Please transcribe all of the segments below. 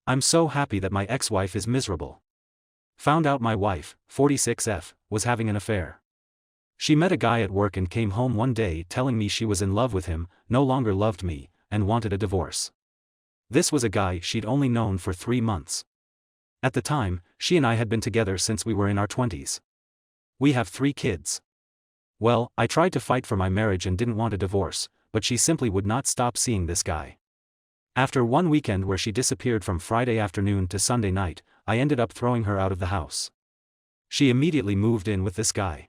I'm so happy that my ex-wife is miserable. Found out my wife, 46F, was having an affair. She met a guy at work and came home one day telling me she was in love with him, no longer loved me, and wanted a divorce. This was a guy she'd only known for 3 months. At the time, she and I had been together since we were in our 20s. We have 3 kids. Well, I tried to fight for my marriage and didn't want a divorce, but she simply would not stop seeing this guy. After one weekend where she disappeared from Friday afternoon to Sunday night, I ended up throwing her out of the house. She immediately moved in with this guy.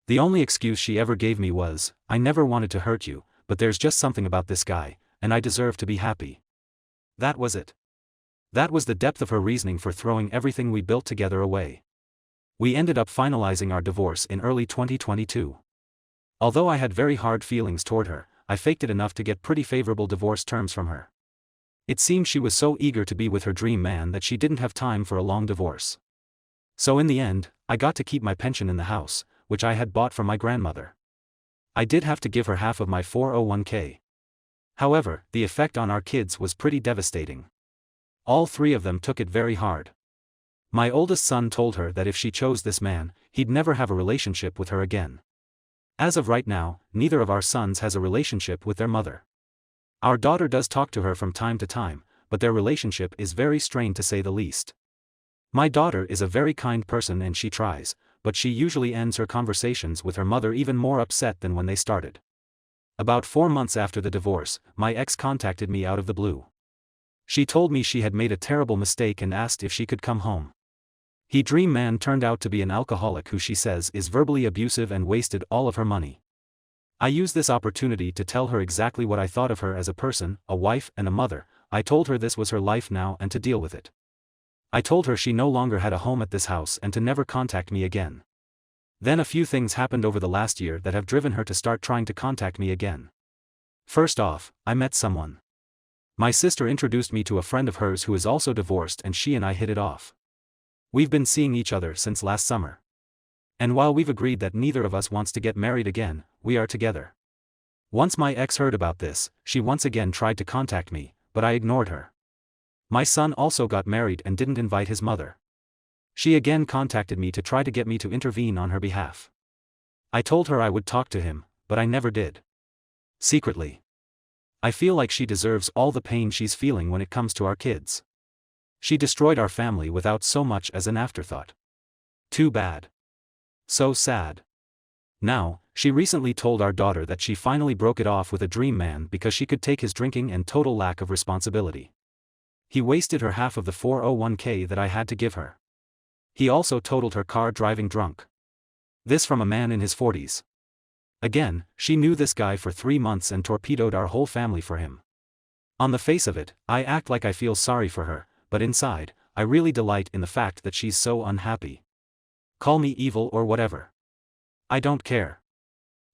The only excuse she ever gave me was, "I never wanted to hurt you, but there's just something about this guy, and I deserve to be happy." That was it. That was the depth of her reasoning for throwing everything we built together away. We ended up finalizing our divorce in early 2022. Although I had very hard feelings toward her, I faked it enough to get pretty favorable divorce terms from her. It seemed she was so eager to be with her dream man that she didn't have time for a long divorce. So in the end, I got to keep my pension in the house, which I had bought from my grandmother. I did have to give her half of my 401k. However, the effect on our kids was pretty devastating. All 3 of them took it very hard. My oldest son told her that if she chose this man, he'd never have a relationship with her again. As of right now, neither of our sons has a relationship with their mother. Our daughter does talk to her from time to time, but their relationship is very strained to say the least. My daughter is a very kind person and she tries, but she usually ends her conversations with her mother even more upset than when they started. About 4 months after the divorce, my ex contacted me out of the blue. She told me she had made a terrible mistake and asked if she could come home. Her dream man turned out to be an alcoholic who she says is verbally abusive and wasted all of her money. I used this opportunity to tell her exactly what I thought of her as a person, a wife and a mother. I told her this was her life now and to deal with it. I told her she no longer had a home at this house and to never contact me again. Then a few things happened over the last year that have driven her to start trying to contact me again. First off, I met someone. My sister introduced me to a friend of hers who is also divorced and she and I hit it off. We've been seeing each other since last summer. And while we've agreed that neither of us wants to get married again, we are together. Once my ex heard about this, she once again tried to contact me, but I ignored her. My son also got married and didn't invite his mother. She again contacted me to try to get me to intervene on her behalf. I told her I would talk to him, but I never did. Secretly, I feel like she deserves all the pain she's feeling when it comes to our kids. She destroyed our family without so much as an afterthought. Too bad. So sad. Now, she recently told our daughter that she finally broke it off with a dream man because she could take his drinking and total lack of responsibility. He wasted her half of the 401k that I had to give her. He also totaled her car driving drunk. This from a man in his 40s. Again, she knew this guy for 3 months and torpedoed our whole family for him. On the face of it, I act like I feel sorry for her, but inside, I really delight in the fact that she's so unhappy. Call me evil or whatever. I don't care.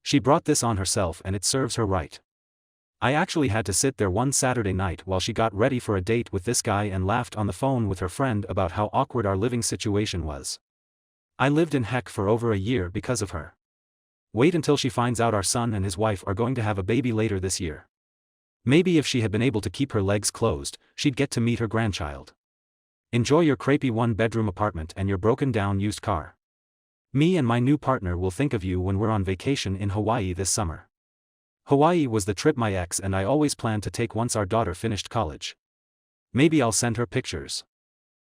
She brought this on herself and it serves her right. I actually had to sit there one Saturday night while she got ready for a date with this guy and laughed on the phone with her friend about how awkward our living situation was. I lived in heck for over a year because of her. Wait until she finds out our son and his wife are going to have a baby later this year. Maybe if she had been able to keep her legs closed, she'd get to meet her grandchild. Enjoy your crapey 1-bedroom apartment and your broken down used car. Me and my new partner will think of you when we're on vacation in Hawaii this summer. Hawaii was the trip my ex and I always planned to take once our daughter finished college. Maybe I'll send her pictures.